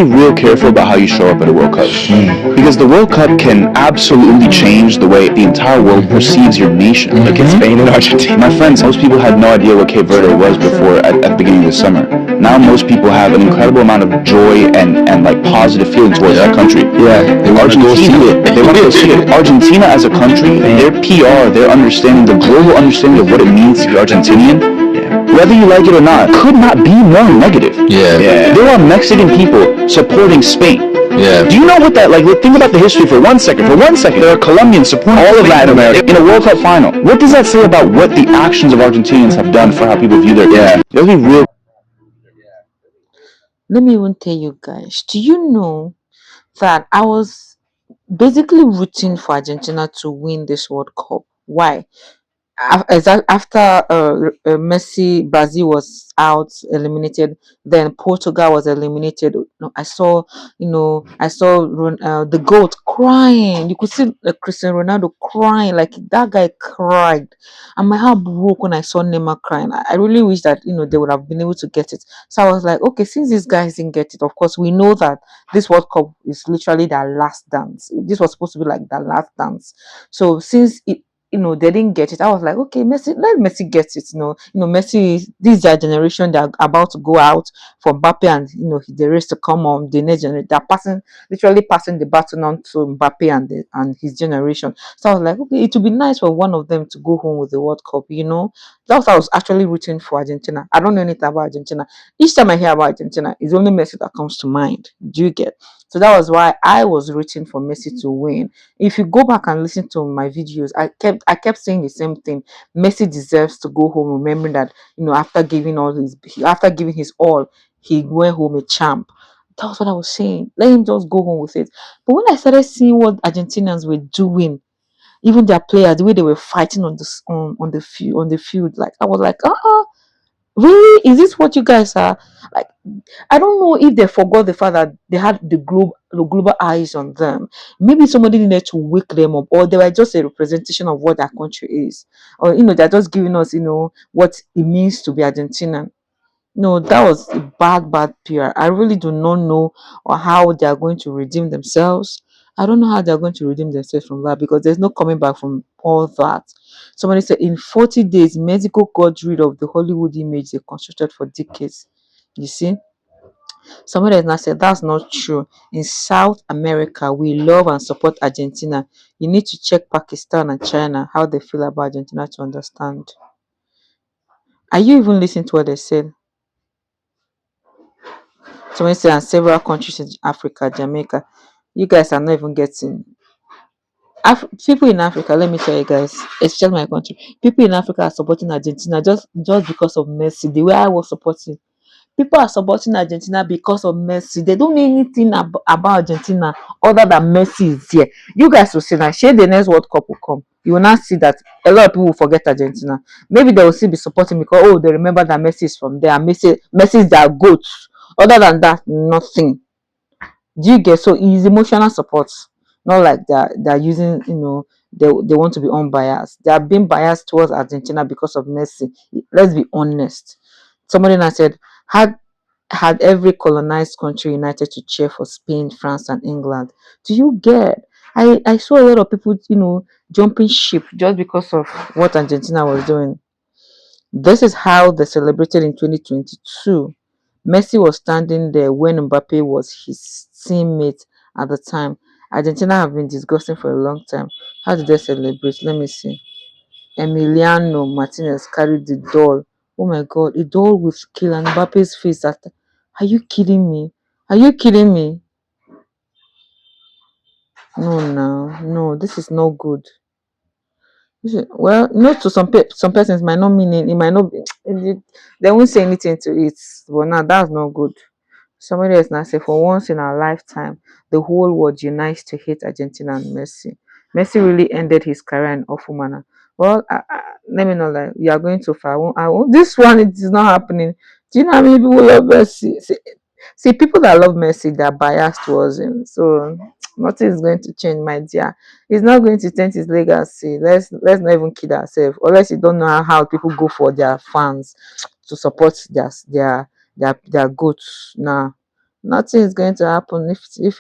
be real careful about how you show up at a World Cup. Because the World Cup can absolutely change the way the entire world perceives your nation. Look at Spain and Argentina. My friends, most people had no idea what Cape Verde was before at the beginning of the summer. Now most people have an incredible amount of joy and like positive feeling towards that country. Yeah, they want to go see it. They want to go see it. Argentina as a country, their PR, their understanding, the global understanding of what it means to be Argentinian, whether you like it or not, could not be more negative. Yeah. There are Mexican people supporting Spain. Yeah. Do you know what that, like, think about the history for one second. There are Colombians supporting all of Latin America in a World Cup final. What does that say about what the actions of Argentinians have done for how people view their... Let's be real. Let me even tell you guys, do you know that I was basically rooting for Argentina to win this World Cup? Why? After Messi, Brazil was out, eliminated, then Portugal was eliminated. No, I saw the goat crying. You could see Cristiano Ronaldo crying, like that guy cried, and my heart broke when I saw Neymar crying. I really wish that they would have been able to get it. So I was like, okay, since these guys didn't get it, of course we know that this World Cup is literally their last dance. This was supposed to be like their last dance. So since they didn't get it, I was like, okay, Messi, let Messi get it. Messi, this is their generation. They're about to go out for Mbappe, and the race to come on. The next generation, they're literally passing the baton on to Mbappe and his generation. So I was like, okay, it would be nice for one of them to go home with the World Cup. That's why I was actually rooting for Argentina. I don't know anything about Argentina. Each time I hear about Argentina, it's only Messi that comes to mind. Do you get? So that was why I was rooting for Messi to win. If you go back and listen to my videos, I kept saying the same thing. Messi deserves to go home, remembering that after giving his all, he went home a champ. That was what I was saying. Let him just go home with it. But when I started seeing what Argentinians were doing, even their players, the way they were fighting on the field, like I was like, really? Is this what you guys are like? I don't know if they forgot the fact that they had the global eyes on them. Maybe somebody needed to wake them up, or they were just a representation of what their country is, or they're just giving us what it means to be Argentinian. No, that was a bad PR. I really do not know or how they are going to redeem themselves. I don't know how they are going to redeem themselves from that, because there's no coming back from all that. Somebody said in 40 days, Mexico got rid of the Hollywood image they constructed for decades. You see? Somebody has now said that's not true. In South America, we love and support Argentina. You need to check Pakistan and China, how they feel about Argentina, to understand. Are you even listening to what they said? Somebody said, and several countries in Africa, Jamaica. You guys are not even getting. People in Africa, let me tell you guys, it's just my country. People in Africa are supporting Argentina just because of Messi, the way I was supporting. People are supporting Argentina because of Messi. They don't know anything about Argentina other than Messi is here. You guys will see that. Share the next World Cup will come. You will not see that a lot of people will forget Argentina. Maybe they will still be supporting because they remember that Messi is from there. Messi is their goat. Other than that, nothing. Do you get? So it's emotional support, not like they're using. They want to be unbiased. They are being biased towards Argentina because of Messi. Let's be honest. Somebody now said, had every colonized country united to cheer for Spain, France, and England. Do you get? I saw a lot of people, jumping ship just because of what Argentina was doing. This is how they celebrated in 2022. Messi was standing there when Mbappe was his teammate at the time. Argentina have been disgusting for a long time. How did they celebrate? Let me see. Emiliano Martinez carried the doll. Oh my god, a doll with Kylian Mbappe's face. Are you kidding me? Are you kidding me? No, this is not good. Well, not to some persons might not mean it might not be, they won't say anything to it, but now that's not good. Somebody else now say, for once in our lifetime, the whole world unites to hate Argentina and Messi. Messi really ended his career in awful manner. Well, let me know that you are going too far. I won't, this one, it is not happening. Do you know how many people love Messi? See, people that love Messi, they're biased towards him. So nothing is going to change, my dear. He's not going to change his legacy. Let's not even kid ourselves. Unless you don't know how people go for their fans to support their goats. Nah, Nothing is going to happen if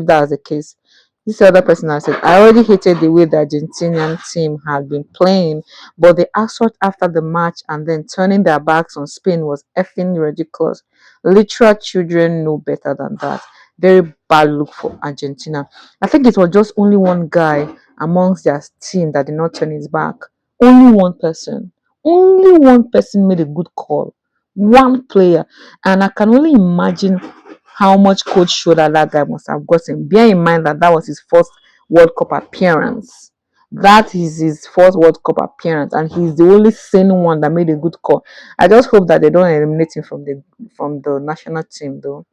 that's the case. This other person has said, I already hated the way the Argentinian team had been playing, but the assault after the match and then turning their backs on Spain was effing ridiculous. Literal children know better than that. Very bad look for Argentina. I think it was just only one guy amongst their team that did not turn his back. Only one person. Only one person made a good call. One player. And I can only imagine how much coach shoulder that guy must have gotten. Bear in mind that that was his first World Cup appearance. That is his first World Cup appearance, and he's the only sane one that made a good call. I just hope that they don't eliminate him from the national team, though.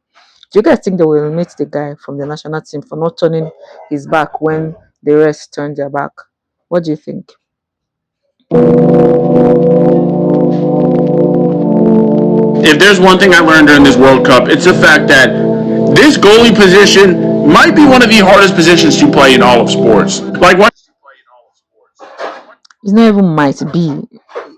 Do you guys think they will eliminate the guy from the national team for not turning his back when the rest turned their back? What do you think? If there's one thing I learned during this World Cup, it's the fact that this goalie position might be one of the hardest positions to play in all of sports. Like, why? It's not even might be.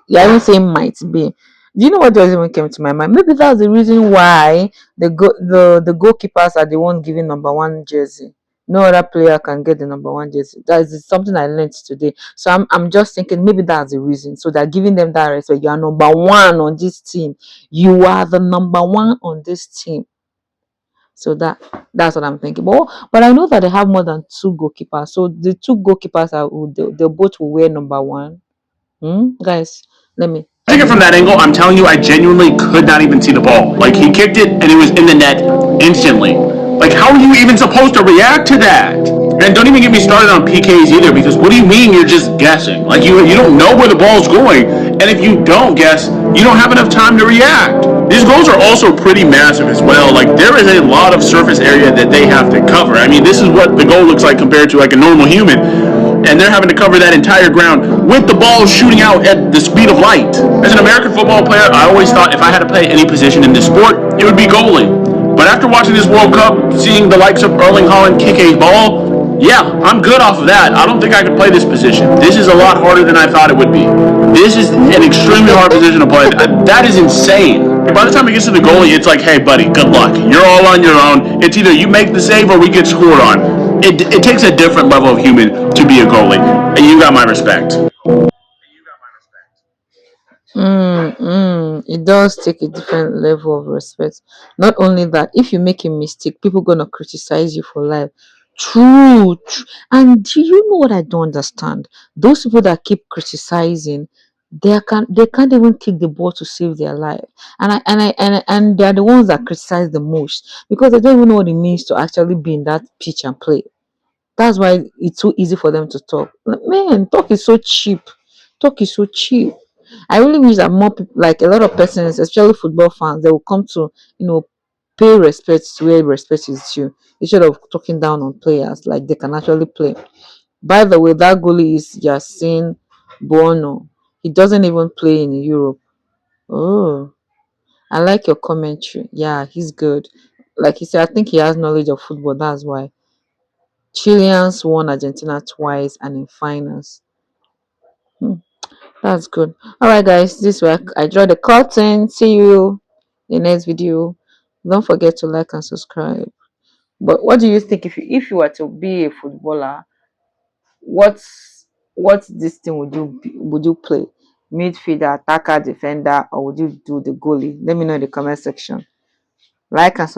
Yeah, I even say might be. Do you know what just even came to my mind? Maybe that's the reason why the goalkeepers are the one giving number one jersey. No other player can get the number one jersey. That is something I learned today. So I'm just thinking maybe that's the reason. So they're giving them that respect. You are number one on this team. You are the number one on this team. So that's what I'm thinking. But I know that they have more than two goalkeepers. So the two goalkeepers they both will wear number one. Guys, let me. Take it from that angle, I'm telling you, I genuinely could not even see the ball. Like, he kicked it and it was in the net instantly. Like, how are you even supposed to react to that? And don't even get me started on PKs either, because what do you mean you're just guessing? Like, you don't know where the ball's going, and if you don't guess, you don't have enough time to react. These goals are also pretty massive as well. Like, there is a lot of surface area that they have to cover. I mean, this is what the goal looks like compared to like a normal human, and they're having to cover that entire ground with the ball shooting out at the speed of light. As an American football player, I always thought if I had to play any position in this sport, it would be goalie. But after watching this World Cup, seeing the likes of Erling Haaland kick a ball, yeah, I'm good off of that. I don't think I could play this position. This is a lot harder than I thought it would be. This is an extremely hard position to play. That is insane. By the time it gets to the goalie, it's like, hey, buddy, good luck. You're all on your own. It's either you make the save or we get scored on. It takes a different level of human to be a goalie. And you got my respect. It does take a different level of respect. Not only that, if you make a mistake, people gonna criticize you for life. True. And do you know what I don't understand? Those people that keep criticizing, they can't even kick the ball to save their life. And they're the ones that criticize the most because they don't even know what it means to actually be in that pitch and play. That's why it's so easy for them to talk. Like, man, talk is so cheap. Talk is so cheap. I really wish that more people, like a lot of persons, especially football fans, they will come to, pay respect to where respect is due instead of talking down on players like they can actually play. By the way, that goalie is Yasin Bono. He doesn't even play in Europe. Oh, I like your commentary. Yeah, he's good. Like he said, I think he has knowledge of football. That's why. Chileans won Argentina twice and in finals. Hmm. That's good. All right, guys. This week I draw the curtain. See you in the next video. Don't forget to like and subscribe. But what do you think if you were to be a footballer? What this thing would you play? Midfielder, attacker, defender, or would you do the goalie? Let me know in the comment section. Like and subscribe.